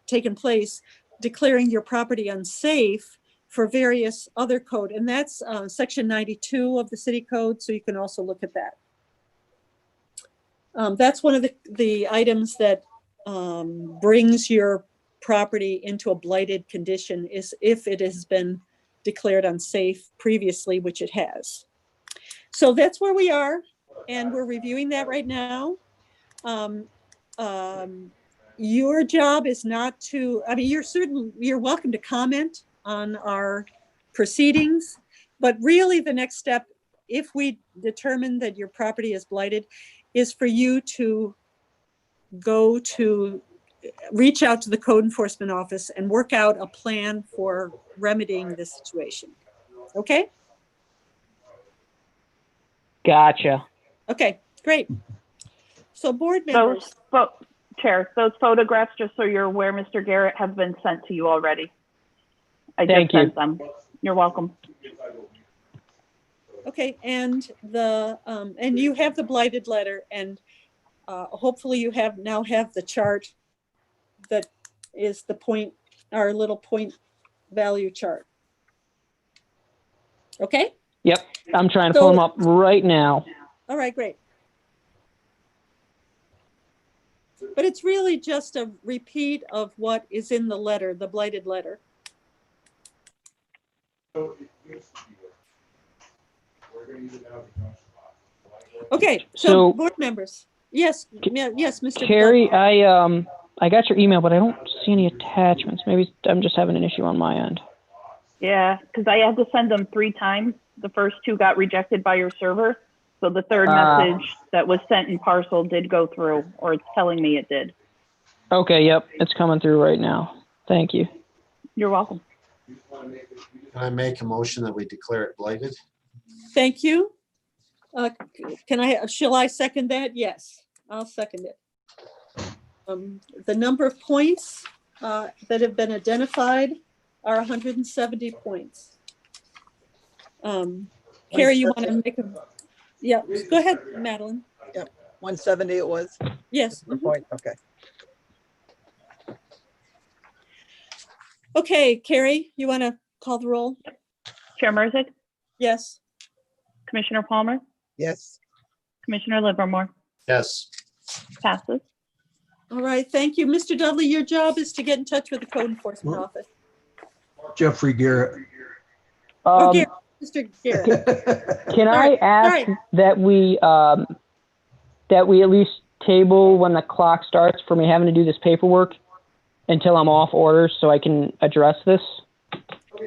Speaker 7: taken place, declaring your property unsafe for various other code, and that's section 92 of the city code, so you can also look at that. That's one of the items that brings your property into a blighted condition, is if it has been declared unsafe previously, which it has. So that's where we are, and we're reviewing that right now. Your job is not to, I mean, you're welcome to comment on our proceedings, but really the next step, if we determine that your property is blighted, is for you to reach out to the code enforcement office and work out a plan for remedying this situation. Okay?
Speaker 11: Gotcha.
Speaker 7: Okay, great. So board members.
Speaker 4: Chair, those photographs, just so you're aware, Mr. Garrett, have been sent to you already. I
Speaker 11: Thank
Speaker 4: just
Speaker 11: you.
Speaker 4: sent them. You're welcome.
Speaker 7: Okay, and and you have the blighted letter, and hopefully you now have the chart that is our little point value chart. Okay?
Speaker 11: Yep, I'm trying to pull them up right now.
Speaker 7: All right, great. But it's really just a repeat of what is in the letter, the blighted letter. Okay, so board members. Yes, yes, Mr.
Speaker 11: Carrie, I got your email, but I don't see any attachments. Maybe I'm just having an issue on my end.
Speaker 4: Yeah, because I had to send them 3 times. The first 2 got rejected by your server. So the third message that was sent in parcel did go through, or it's telling me it did.
Speaker 11: Okay, yep, it's coming through right now. Thank you.
Speaker 4: You're welcome.
Speaker 10: Can I make a motion that we declare it blighted?
Speaker 7: Thank you. Shall I second that? Yes, I'll second it. The number of points that have been identified are 170 points. Carrie, you want to make a, yeah, go ahead, Madeline.
Speaker 5: 170 it was,
Speaker 7: Yes.
Speaker 5: the point, okay.
Speaker 7: Okay, Carrie, you want to call the roll?
Speaker 4: Chair Marzig,
Speaker 7: Yes.
Speaker 4: Commissioner Palmer,
Speaker 5: Yes,
Speaker 4: Commissioner Livermore,
Speaker 10: Yes.
Speaker 4: passes.
Speaker 7: All right, thank you. Mr. Dudley, your job is to get in touch with the code enforcement
Speaker 3: Well-
Speaker 7: office.
Speaker 3: Jeffrey Garrett.
Speaker 7: Oh,
Speaker 11: Um,
Speaker 7: Garrett, Mr. Garrett.
Speaker 11: can I
Speaker 7: Sorry,
Speaker 11: ask
Speaker 7: sorry.
Speaker 11: that we at least table when the clock starts for me having to do this paperwork until I'm off orders so I can address this?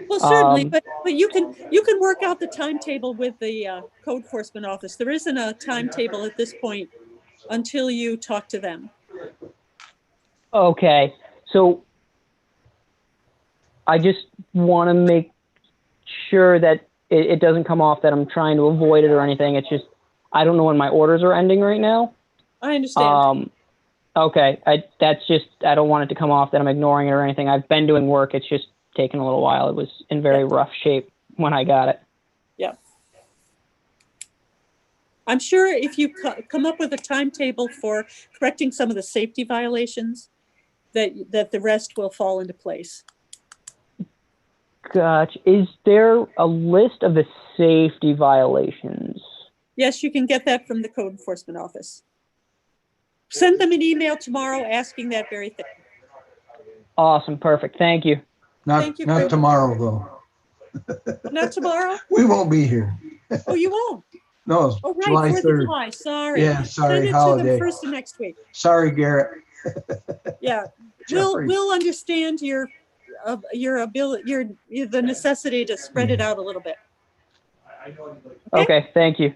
Speaker 7: Well, certainly,
Speaker 11: Um,
Speaker 7: but you can work out the timetable with the code enforcement office. There isn't a timetable at this point until you talk to them.
Speaker 11: Okay, so I just want to make sure that it doesn't come off that I'm trying to avoid it or anything. It's just, I don't know when my orders are ending right now.
Speaker 7: I understand.
Speaker 11: Okay, I don't want it to come off that I'm ignoring it or anything. I've been doing work. It's just taken a little while. It was in very rough shape when I got it.
Speaker 7: Yeah. I'm sure if you come up with a timetable for correcting some of the safety violations, that the rest will fall into place.
Speaker 11: Gotcha. Is there a list of the safety violations?
Speaker 7: Yes, you can get that from the code enforcement office. Send them an email tomorrow asking that very thing.
Speaker 11: Awesome. Perfect. Thank you.
Speaker 7: Thank you very
Speaker 3: Not
Speaker 7: much.
Speaker 3: tomorrow, though.
Speaker 7: Not tomorrow?
Speaker 3: We won't be here.
Speaker 7: Oh, you won't?
Speaker 3: No,
Speaker 7: Oh, right,
Speaker 3: July
Speaker 7: 4th of
Speaker 3: 3rd.
Speaker 7: July, sorry.
Speaker 3: Yeah, sorry,
Speaker 7: Send it to
Speaker 3: holiday.
Speaker 7: them first of next week.
Speaker 3: Sorry, Garrett.
Speaker 7: Yeah,
Speaker 3: Jeffrey.
Speaker 7: we'll understand your ability, the necessity to spread it out a little bit.
Speaker 11: Okay. Thank you.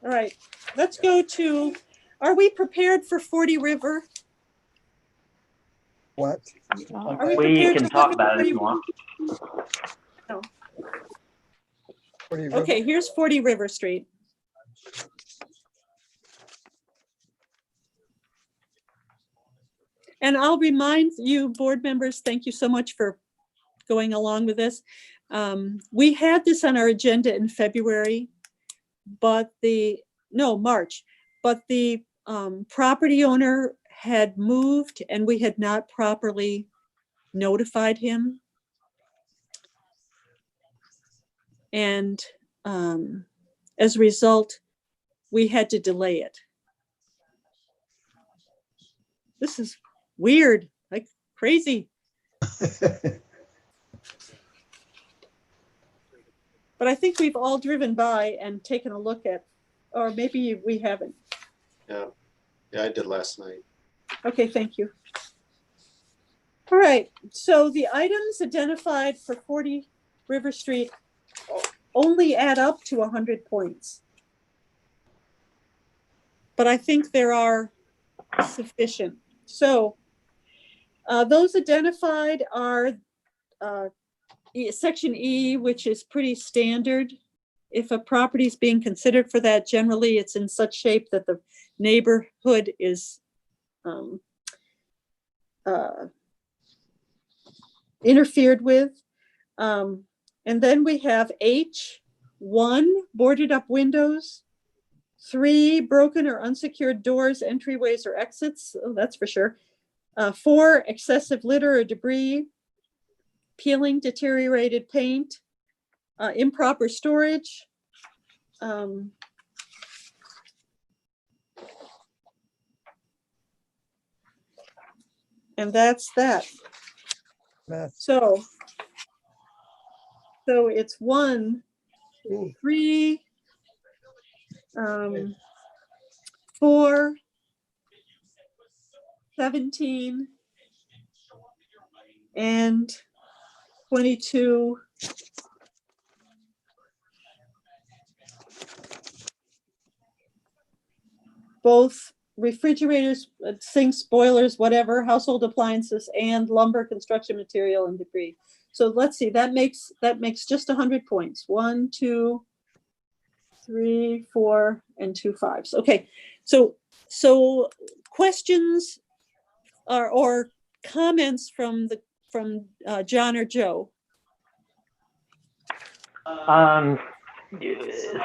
Speaker 7: All right, let's go to, are we prepared for 40 River?
Speaker 5: what?
Speaker 7: Are we
Speaker 1: We
Speaker 7: prepared
Speaker 1: can
Speaker 7: to
Speaker 1: talk
Speaker 7: look at
Speaker 1: about it if
Speaker 7: 40
Speaker 1: you want.
Speaker 7: No.
Speaker 5: What do you-
Speaker 7: Okay, here's 40 River Street. And I'll remind you, board members, thank you so much for going along with this. We had this on our agenda in February, but March, but the property owner had moved and we had not properly notified him. And as a result, we had to delay it. This is weird, like crazy. But I think we've all driven by and taken a look at, or maybe we haven't.
Speaker 10: Yeah. Yeah, I did last night.
Speaker 7: Okay, thank you. All right, so the items identified for 40 River Street only add up to 100 points. But I think there are sufficient. So those identified are Section E, which is pretty standard. If a property is being considered for that, generally it's in such shape that the neighborhood is interfered with. And then we have H, 1, boarded up windows, 3, broken or unsecured doors, entryways, or exits. Oh, that's for sure. 4, excessive litter or debris, peeling, deteriorated paint, improper storage. And that's that.
Speaker 5: Mess.
Speaker 7: So it's 1, 3, 4, 17, and 22. Both refrigerators, sinks, boilers, whatever, household appliances, and lumber, construction material, and debris. So let's see, that makes just 100 points. 1, 2, 3, 4, and 2 5s. Okay, so questions or comments from from John or Joe?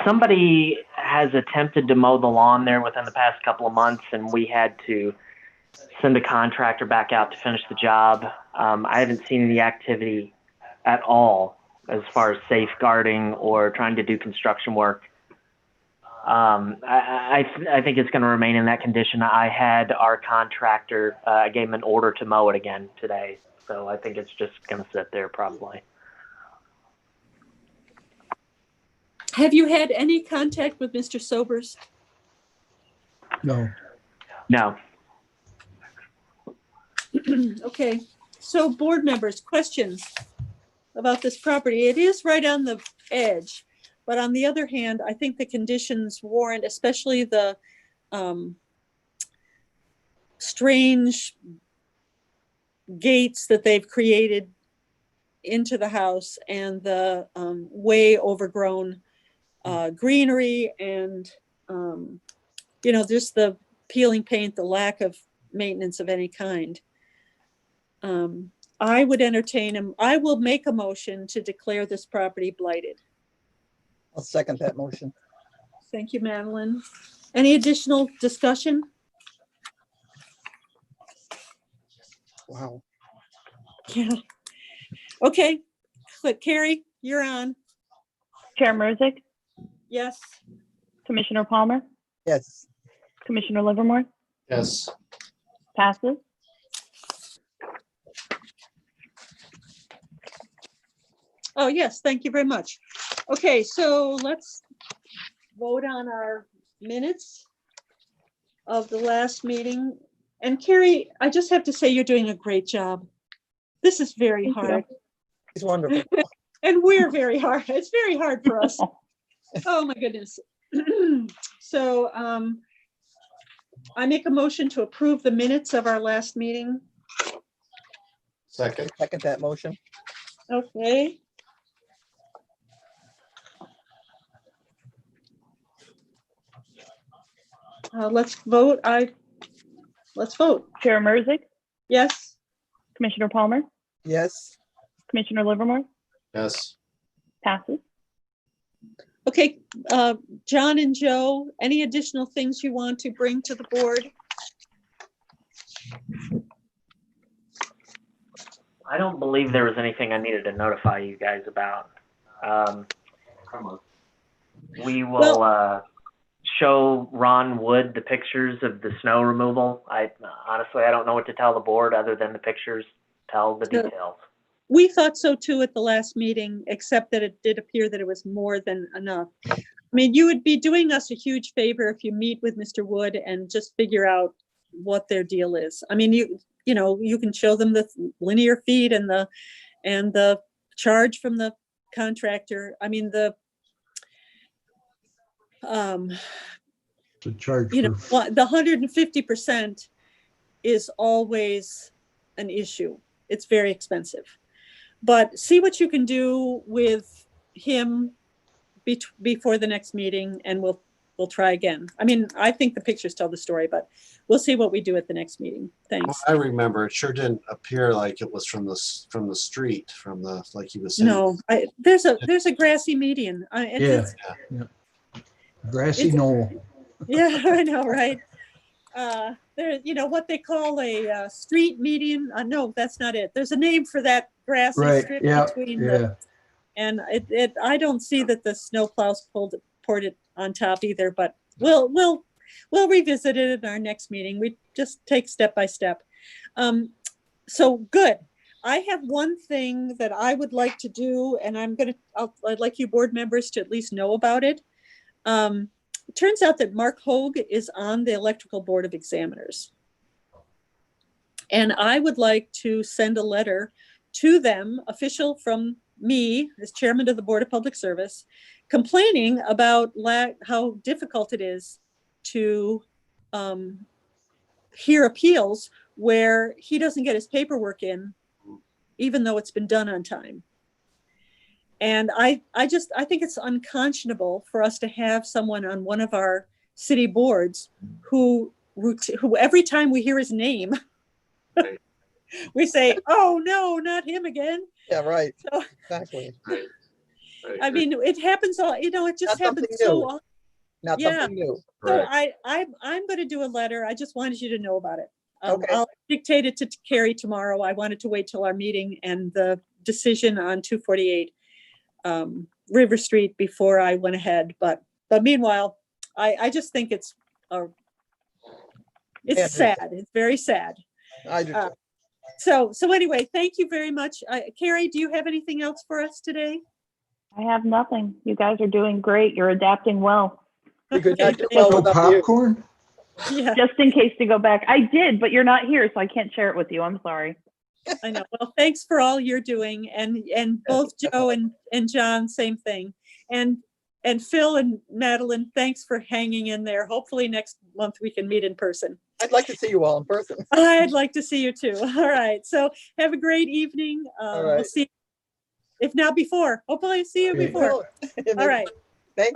Speaker 1: Somebody has attempted to mow the lawn there within the past couple of months, and we had to send a contractor back out to finish the job. I haven't seen any activity at all as far as safeguarding or trying to do construction work. I think it's going to remain in that condition. I had our contractor, I gave him an order to mow it again today. So I think it's just going to sit there probably.
Speaker 7: Have you had any contact with Mr. Sobers?
Speaker 3: No.
Speaker 1: No.
Speaker 7: Okay, so board members, questions about this property? It is right on the edge, but on the other hand, I think the conditions warrant, especially the strange gates that they've created into the house and the way overgrown greenery and, you know, just the peeling paint, the lack of maintenance of any kind. I would entertain him. I will make a motion to declare this property blighted.
Speaker 5: I'll second that motion.
Speaker 7: Thank you, Madeline. Any additional discussion?
Speaker 5: Wow.
Speaker 7: Yeah. Okay, but Carrie, you're on.
Speaker 4: Chair Merzick,
Speaker 7: Yes.
Speaker 4: Commissioner Palmer,
Speaker 5: Yes.
Speaker 4: Commissioner Livermore,
Speaker 10: Yes.
Speaker 4: passes.
Speaker 7: Oh, yes, thank you very much. Okay, so let's vote on our minutes of the last meeting. And Carrie, I just have to say you're doing a great job. This is very
Speaker 4: Thank you.
Speaker 7: hard.
Speaker 5: He's wonderful.
Speaker 7: And we're very hard. It's very hard for us. Oh, my goodness. So I make a motion to approve the minutes of our last meeting.
Speaker 10: Second.
Speaker 5: Second that motion.
Speaker 7: Okay. Let's vote. Let's vote.
Speaker 4: Chair Merzick,
Speaker 7: Yes.
Speaker 4: Commissioner Palmer,
Speaker 5: Yes.
Speaker 4: Commissioner Livermore,
Speaker 10: Yes.
Speaker 4: passes.
Speaker 7: Okay, John and Joe, any additional things you want to bring to the board?
Speaker 1: I don't believe there was anything I needed to notify you guys about. We will show Ron Wood the pictures of the snow removal. Honestly, I don't know what to tell the board other than the pictures tell the
Speaker 7: Sure.
Speaker 1: details.
Speaker 7: We thought so too at the last meeting, except that it did appear that it was more than enough. I mean, you would be doing us a huge favor if you meet with Mr. Wood and just figure out what their deal is. I mean, you know, you can show them the linear feet and the charge from the contractor. I mean,
Speaker 3: The charge
Speaker 7: you know,
Speaker 3: for,
Speaker 7: the 150% is always an issue. It's very expensive. But see what you can do with him before the next meeting, and we'll try again. I mean, I think the pictures tell the story, but we'll see what we do at the next meeting. Thanks.
Speaker 10: I remember it sure didn't appear like it was from the street, like he was saying.
Speaker 7: No, there's a grassy median. It's-
Speaker 3: grassy
Speaker 7: it's-
Speaker 3: knoll.
Speaker 7: Yeah, I know, right? There, you know, what they call a street median. No, that's not it. There's a name for that grassy
Speaker 3: Right,
Speaker 7: strip
Speaker 3: yeah,
Speaker 7: between
Speaker 3: yeah.
Speaker 7: and I don't see that the snow plows poured it on top either, but we'll revisit it in our next meeting. We just take step by step. So good. I have one thing that I would like to do, and I'd like you board members to at least know about it. It turns out that Mark Hogue is on the Electrical Board of Examiners. And I would like to send a letter to them, official from me as chairman of the Board of Public Service, complaining about how difficult it is to hear appeals where he doesn't get his paperwork in, even though it's been done on time. And I think it's unconscionable for us to have someone on one of our city boards who every time we hear his name, We say, oh, no, not him again.
Speaker 5: Yeah, right,
Speaker 7: So,
Speaker 5: exactly.
Speaker 7: I mean, it happens all, it just
Speaker 5: Not something
Speaker 7: happens so
Speaker 5: new.
Speaker 7: often.
Speaker 5: Not
Speaker 7: Yeah.
Speaker 5: something new.
Speaker 7: So
Speaker 10: Right.
Speaker 7: I'm going to do a letter. I just wanted you to know about it.
Speaker 5: Okay.
Speaker 7: I'll dictate it to Carrie tomorrow. I wanted to wait till our meeting and the decision on 248 River Street before I went ahead. But meanwhile, I just think it's
Speaker 5: Yeah,
Speaker 7: sad. It's very sad.
Speaker 5: I do.
Speaker 7: Uh,
Speaker 5: too.
Speaker 7: So anyway, thank you very much. Carrie, do you have anything else for us today?
Speaker 4: I have nothing. You guys are doing great. You're adapting well.
Speaker 5: We could not do
Speaker 7: Okay,
Speaker 5: well
Speaker 3: No
Speaker 5: without you.
Speaker 3: popcorn?
Speaker 7: Yeah,
Speaker 4: Just in case to go back. I did, but you're not here, so I can't share it with you. I'm sorry.
Speaker 7: I know. Well, thanks for all you're doing, and both Joe and John, same thing. And Phil and Madeline, thanks for hanging in there. Hopefully next month we can meet in person.
Speaker 5: I'd like to see you all in person.
Speaker 7: I'd like to see you too. All right. So have a great evening.
Speaker 5: All
Speaker 7: We'll
Speaker 5: right.
Speaker 7: see. If not before, hopefully see you
Speaker 3: Okay.
Speaker 7: before. All right.